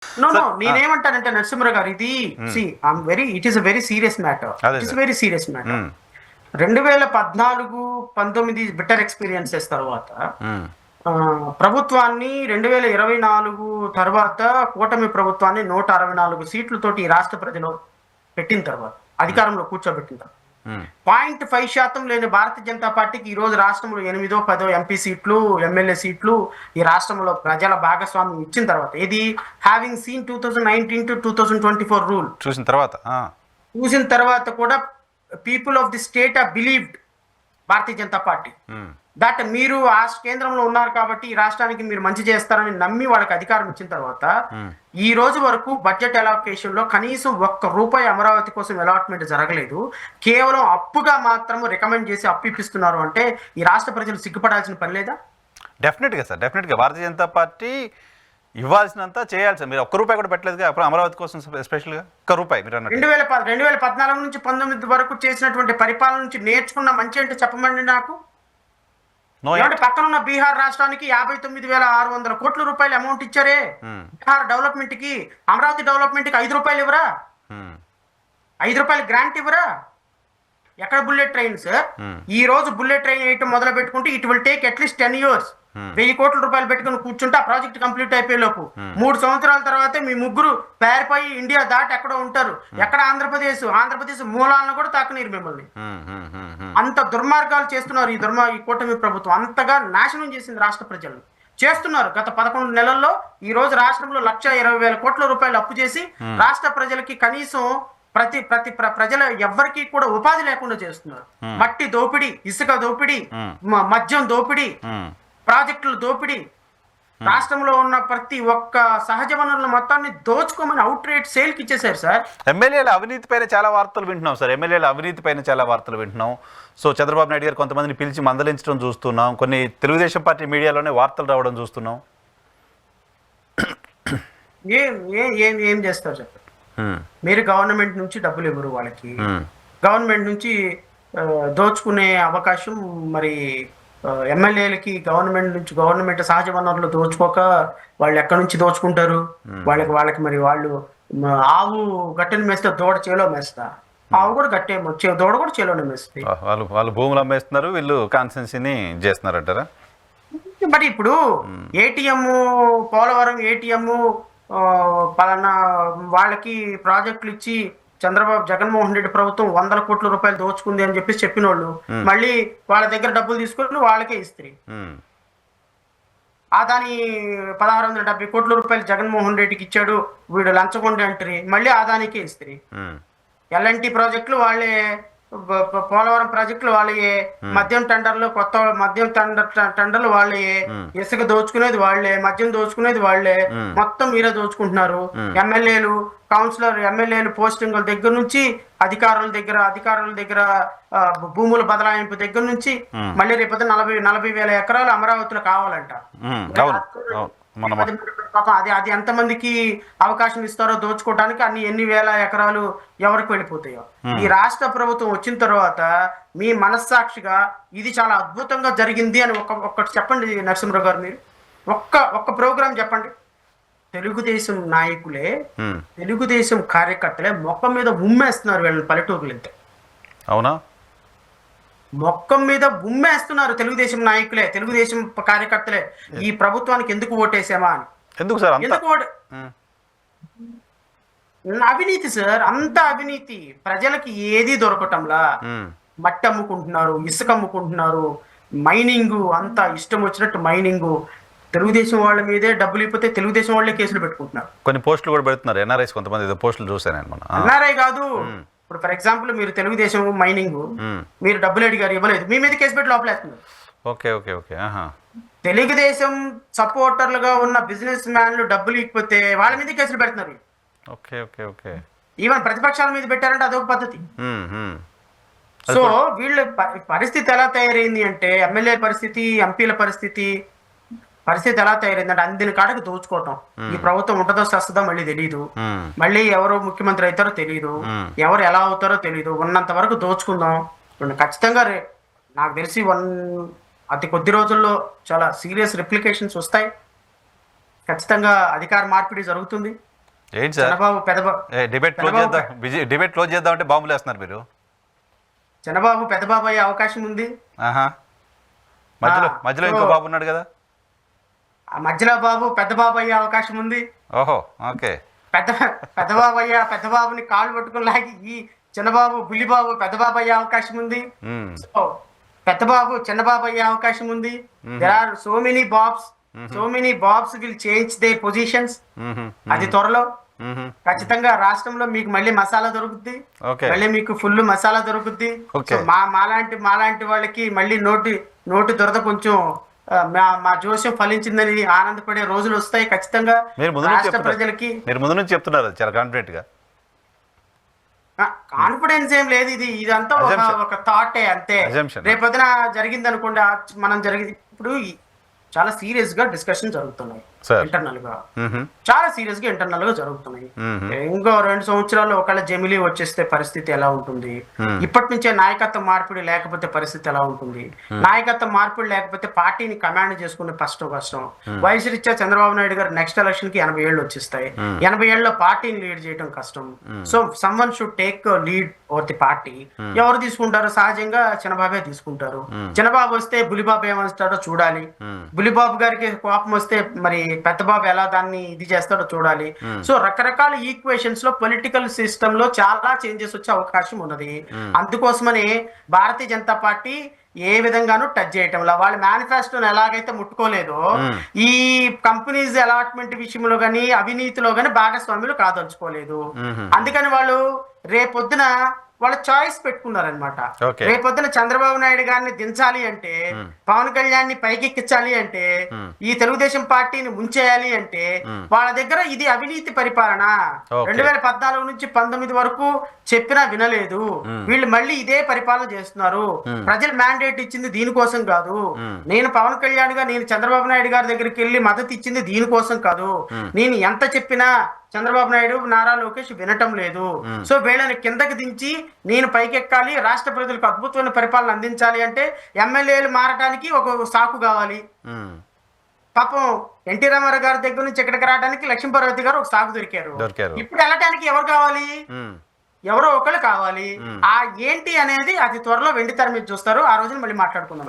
No so no నేనేమంటానంటే నరసింహరావు గారు ఇది see I'm very it is a very serious matter. అదే it is sir. Very serious matter. 2014-19 bitter experiences తర్వాత ప్రభుత్వాన్ని 2024 తర్వాత కూటమి ప్రభుత్వాన్ని 164 సీట్లతోటి ఈ రాష్ట్ర ప్రజలు పెట్టిన తర్వాత అధికారంలో కూర్చోబెట్టిన తర్వాత 0.5% లేని భారతీయ జనతా పార్టీకి ఈ రోజు రాష్ట్రంలో 8-10 ఎంపీ సీట్లు, ఎమ్మెల్యే సీట్లు ఈ రాష్ట్రంలో ప్రజల భాగస్వామ్యం ఇచ్చిన తర్వాత ఇది హ్యావింగ్ సీన్ 2019-2024 రూల్ చూసిన తర్వాత కూడా people of the state or believed Bharatiya Janata party that మీరు ఆ కేంద్రంలో ఉన్నారు కాబట్టి ఈ రాష్ట్రానికి మీరు మంచి చేస్తారని నమ్మి వాళ్ళకి అధికారం ఇచ్చిన తర్వాత ఈ రోజు వరకు బడ్జెట్ అలాకేషన్ లో కనీసం ₹1 అమరావతి కోసం అలాట్మెంట్ జరగలేదు. కేవలం అప్పుగా మాత్రం రికమెండ్ చేసి అప్పు ఇప్పిస్తున్నారు అంటే ఈ రాష్ట్ర ప్రజలు సిగ్గుపడాల్సిన పని లేదా? డెఫినెట్గా సార్, డెఫినెట్గా భారతీయ జనతా పార్టీ ఇవ్వాల్సినంత చేయాలి సార్. మీరు ₹1 కూడా పెట్టలేదుగా అప్పుడు అమరావతి కోసం స్పెషల్గా ₹1 మీరు అన్నట్టు. 2014 నుంచి 19 వరకు చేసినటువంటి పరిపాలన నుంచి నేర్చుకున్న మంచి అంటే చెప్పమండి నాకు. పక్కన ఉన్న బీహార్ రాష్ట్రానికి 59,600 కోట్ల రూపాయలు అమౌంట్ ఇచ్చారే బీహార్ డెవలప్మెంట్ కి. అమరావతి డెవలప్మెంట్ కి ₹5 ఇవ్వరా? ₹5 గ్రాంట్ ఇవ్వరా? ఎక్కడ బుల్లెట్ ట్రైన్ సార్? ఈ రోజు బుల్లెట్ ట్రైన్ వేయటం మొదలు పెట్టుకుంటే it will take at least 10 years. 1000 కోట్ల రూపాయలు పెట్టుకుని కూర్చుంటే ఆ ప్రాజెక్ట్ కంప్లీట్ అయిపోయే లోపు 3 సంవత్సరాల తర్వాతే మీ ముగ్గురు పేరుపోయి ఇండియా దాటి ఎక్కడో ఉంటారు. ఎక్కడ? ఆంధ్రప్రదేశ్ మూలాలను కూడా తాకనీరు మిమ్మల్ని. అంత దుర్మార్గాలు చేస్తున్నారు ఈ కూటమి ప్రభుత్వం. అంతగా నాశనం చేసింది రాష్ట్ర ప్రజలను చేస్తున్నారు. గత 11 నెలల్లో ఈ రోజు రాష్ట్రంలో 1,20,000 కోట్ల రూపాయలు అప్పు చేసి రాష్ట్ర ప్రజలకి కనీసం ప్రజల ఎవ్వరికి కూడా ఉపాధి లేకుండా చేస్తున్నారు. మట్టి దోపిడీ, ఇసుక దోపిడీ, మద్యం దోపిడీ, ప్రాజెక్టుల దోపిడీ, రాష్ట్రంలో ఉన్న ప్రతి ఒక్క సహజ వనరుల మొత్తాన్ని దోచుకోమని అవుట్ రేట్ సేల్ కి ఇచ్చేసారు సార్. ఎమ్మెల్యేల అవినీతి పైన చాలా వార్తలు వింటున్నాం సార్. సో చంద్రబాబు నాయుడు గారు కొంతమందిని పిలిచి మందలించడం చూస్తున్నాం. కొన్ని తెలుగుదేశం పార్టీ మీడియాలోనే వార్తలు రావడం చూస్తున్నాం. ఏం చేస్తారు చెప్పండి? మీరు గవర్నమెంట్ నుంచి డబ్బులు ఇవ్వరు వాళ్ళకి. గవర్నమెంట్ నుంచి దోచుకునే అవకాశం మరి ఎమ్మెల్యేలకి గవర్నమెంట్ సహజ వనరులు దోచుకోక వాళ్ళు ఎక్కడి నుంచి దోచుకుంటారు? వాళ్ళకి మరి వాళ్ళు ఆవు గట్టెని మేస్తే దూడ చేలో మేస్తా, ఆవు కూడా దూడ కూడా చేలోనే మేస్తుంది. వాళ్ళు భూములు అమ్మేస్తున్నారు, వీళ్ళు కాన్స్టెన్సీని చేస్తున్నారంటారా? మరి ఇప్పుడు ఏటీఎం, పోలవరం ఏటీఎం పలానా వాళ్ళకి ప్రాజెక్టులు ఇచ్చి జగన్మోహన్ రెడ్డి ప్రభుత్వం 100 కోట్ల రూపాయలు దోచుకుంది అని చెప్పిన వాళ్ళు మళ్ళీ వాళ్ళ దగ్గర డబ్బులు తీసుకొని వాళ్ళకే ఇస్తారు. ఆదాని 1,670 కోట్ల రూపాయలు జగన్మోహన్ రెడ్డికి ఇచ్చాడు, వీడు లంచగొండి అంటారు, మళ్ళీ ఆదానికే ఇస్తారు. ఎల్ఎన్టీ ప్రాజెక్టులు వాళ్ళే, పోలవరం ప్రాజెక్టులు వాళ్ళే, మద్యం టెండర్లు, కొత్త మద్యం టెండర్లు వాళ్ళే, ఇసుక దోచుకునేది వాళ్ళే, మద్యం దోచుకునేది వాళ్ళే, మొత్తం మీరే దోచుకుంటున్నారు. ఎమ్మెల్యేలు పోస్టింగుల దగ్గర నుంచి అధికారుల దగ్గర భూముల బదలాయింపు దగ్గర నుంచి మళ్ళీ రేపు 40,000 ఎకరాలు అమరావతిలో కావాలంట. అది ఎంతమందికి అవకాశం ఇస్తారో దోచుకోవడానికి. ఎన్ని వేల ఎకరాలు ఎవరికి వెళ్ళిపోతాయో. ఈ రాష్ట్ర ప్రభుత్వం వచ్చిన తర్వాత మీ మనస్సాక్షిగా ఇది చాలా అద్భుతంగా జరిగింది అని ఒక్కటి చెప్పండి నరసింహరావు గారు. మీరు ఒక్క ప్రోగ్రాం చెప్పండి. తెలుగుదేశం నాయకులే, తెలుగుదేశం కార్యకర్తలే మొక్కం మీద ఉమ్మేస్తున్నారు వీళ్ళని పల్లెటూరులు. ఇంతే, అవునా? మొక్కం మీద ఉమ్మేస్తున్నారు తెలుగుదేశం నాయకులే, తెలుగుదేశం కార్యకర్తలే. ఈ ప్రభుత్వానికి ఎందుకు ఓటేసామా అని. ఎందుకు అవినీతి సార్, అంత అవినీతి. ప్రజలకి ఏది దొరకటంలా. మట్టి అమ్ముకుంటున్నారు, ఇసుక అమ్ముకుంటున్నారు, మైనింగ్, అంతా ఇష్టం వచ్చినట్టు మైనింగ్. తెలుగుదేశం వాళ్ళ మీదే డబ్బులు ఇప్పితే తెలుగుదేశం వాళ్ళే కేసులు పెట్టుకుంటున్నారు. కొన్ని పోస్టులు కూడా పెడుతున్నారు. ఎన్ఆర్ఐస్ కొంతమంది పోస్టులు చూసాను. ఎన్ఆర్ఐ కాదు, ఇప్పుడు ఫర్ ఎగ్జాంపుల్ మీరు తెలుగుదేశం మైనింగ్ మీరు డబ్బులు అడిగారు, ఇవ్వలేదు, మీ మీద కేసు పెట్టి లోపలేస్తున్నారు. తెలుగుదేశం సపోర్టర్లుగా ఉన్న బిజినెస్ మ్యాన్లు డబ్బులు ఇకపోతే వాళ్ళ మీద కేసులు పెడుతున్నారు. ఈవెన్ ప్రతిపక్షాల మీద పెట్టారంటే అదొక పద్ధతి. సో వీళ్ళ పరిస్థితి ఎలా తయారైంది అంటే, ఎమ్మెల్యే పరిస్థితి, ఎంపీల పరిస్థితి ఎలా తయారైందంటే అందిన కాడకి దోచుకోవటం. ఈ ప్రభుత్వం ఉంటుందో సస్తుందో మళ్ళీ తెలియదు, మళ్ళీ ఎవరు ముఖ్యమంత్రి అవుతారో తెలియదు, ఎవరు ఎలా అవుతారో తెలియదు. ఉన్నంత వరకు దోచుకుందాం. ఖచ్చితంగా నాకు తెలిసి అతి కొద్ది రోజుల్లో చాలా సీరియస్ రిప్లికేషన్స్ వస్తాయి. ఖచ్చితంగా అధికార మార్పిడి జరుగుతుంది. ఏంటి సార్ చంద్రబాబు పెద్దబాబు డిబేట్ క్లోజ్ చేద్దాం డిబేట్ క్లోజ్ చేద్దాం అంటే బాంబులు వేస్తున్నారు మీరు. చంద్రబాబు పెద్దబాబు అయ్యే అవకాశం ఉంది. ఆహా, మధ్యలో ఇంకో బాబు ఉన్నాడు కదా. ఆ మధ్యలో బాబు పెద్దబాబు అయ్యే అవకాశం ఉంది. ఓహో, ఓకే. పెద్దబాబు అయ్యా పెద్దబాబుని కాళ్ళు పట్టుకుని లాగి ఈ చిన్నబాబు బుల్లిబాబు పెద్దబాబు అయ్యే అవకాశం ఉంది. సో పెద్దబాబు చిన్నబాబు అయ్యే అవకాశం ఉంది. There are so many bobs will change they positions. అది త్వరలో ఖచ్చితంగా రాష్ట్రంలో మీకు మళ్ళీ మసాలా దొరుకుద్ది, మళ్ళీ మీకు ఫుల్ మసాలా దొరుకుద్ది. సో మాలాంటి వాళ్ళకి మళ్ళీ నోటి దురద కొంచెం మా జోస్యం ఫలించిందని ఆనందపడే రోజులు వస్తాయి ఖచ్చితంగా. రాష్ట్ర ప్రజలకి మీరు ముందు నుంచి చెప్తున్నారు చాలా కాన్ఫిడెంట్ గా. కాన్ఫిడెన్స్ ఏం లేదు, ఇదంతా ఒక థాటే అంతే. రేపొద్దున జరిగింది అనుకోండి, ఇప్పుడు చాలా సీరియస్ గా డిస్కషన్ జరుగుతున్నాయి ఇంటర్నల్ గా, చాలా సీరియస్ గా ఇంటర్నల్ గా జరుగుతున్నాయి. ఇంకో 2 సంవత్సరాల్లో ఒకవేళ జమిలీ వచ్చేస్తే పరిస్థితి ఎలా ఉంటుంది, ఇప్పటి నుంచే నాయకత్వ మార్పిడి లేకపోతే పరిస్థితి ఎలా ఉంటుంది, నాయకత్వ మార్పిడి లేకపోతే పార్టీని కమాండ్ చేసుకునే కష్టం. వయసు రీత్యా చంద్రబాబు నాయుడు గారు నెక్స్ట్ ఎలక్షన్ కి 80 ఏళ్ళు వచ్చేస్తాయి. 80 ఏళ్ళలో పార్టీని లీడ్ చేయడం కష్టం. So someone should take lead over the party. ఎవరు తీసుకుంటారు? సహజంగా చిన్నబాబే తీసుకుంటారు. చిన్నబాబు వస్తే బులిబాబు ఏమొస్తాడో చూడాలి. బులిబాబు గారికి కోపం వస్తే మరి పెద్దబాబు ఎలా దాన్ని ఇది చేస్తాడో చూడాలి. సో రకరకాల ఈక్వేషన్స్ లో పొలిటికల్ సిస్టమ్ లో చాలా చేంజెస్ వచ్చే అవకాశం ఉన్నది. అందుకోసమని భారతీయ జనతా పార్టీ ఏ విధంగానూ టచ్ చేయటంలో, వాళ్ళ మేనిఫెస్టోని ఎలాగైతే ముట్టుకోలేదో ఈ కంపెనీస్ అలాట్మెంట్ విషయంలో గానీ అవినీతిలో గానీ భాగస్వాములు కాదలుచుకోలేదు. అందుకని వాళ్ళు రేపొద్దున వాళ్ళ చాయిస్ పెట్టుకున్నారనమాట. రేపొద్దున చంద్రబాబు నాయుడు గారిని దించాలి అంటే, పవన్ కళ్యాణ్ ని పైకెక్కించాలి అంటే, ఈ తెలుగుదేశం పార్టీని ముంచేయాలి అంటే వాళ్ళ దగ్గర ఇది అవినీతి పరిపాలన. 2014 నుంచి 19 వరకు చెప్పినా వినలేదు. వీళ్ళు మళ్ళీ ఇదే పరిపాలన చేస్తున్నారు. ప్రజలు మ్యాండేట్ ఇచ్చింది దీనికోసం కాదు. నేను పవన్ కళ్యాణ్ గా నేను చంద్రబాబు నాయుడు గారి దగ్గరికి వెళ్ళి మద్దతు ఇచ్చింది దీనికోసం కాదు. నేను ఎంత చెప్పినా చంద్రబాబు నాయుడు నారా లోకేష్ వినటం లేదు. సో వీళ్ళని కిందకి దించి నేను పైకెక్కాలి, రాష్ట్ర ప్రజలకు అద్భుతమైన పరిపాలన అందించాలి అంటే ఎమ్మెల్యేలు మారడానికి ఒక సాకు కావాలి. పాపం ఎన్టీ రామారావు గారి దగ్గర నుంచి ఇక్కడికి రావడానికి లక్ష్మీపార్వతి గారు ఒక సాకు దొరికారు. ఇప్పుడు వెళ్ళటానికి ఎవరు కావాలి? ఎవరో ఒకళ్ళు కావాలి. ఆ ఏంటి అనేది అది త్వరలో వెండి తెర మీద చూస్తారు. ఆ రోజున మళ్ళీ మాట్లాడుకుందాం.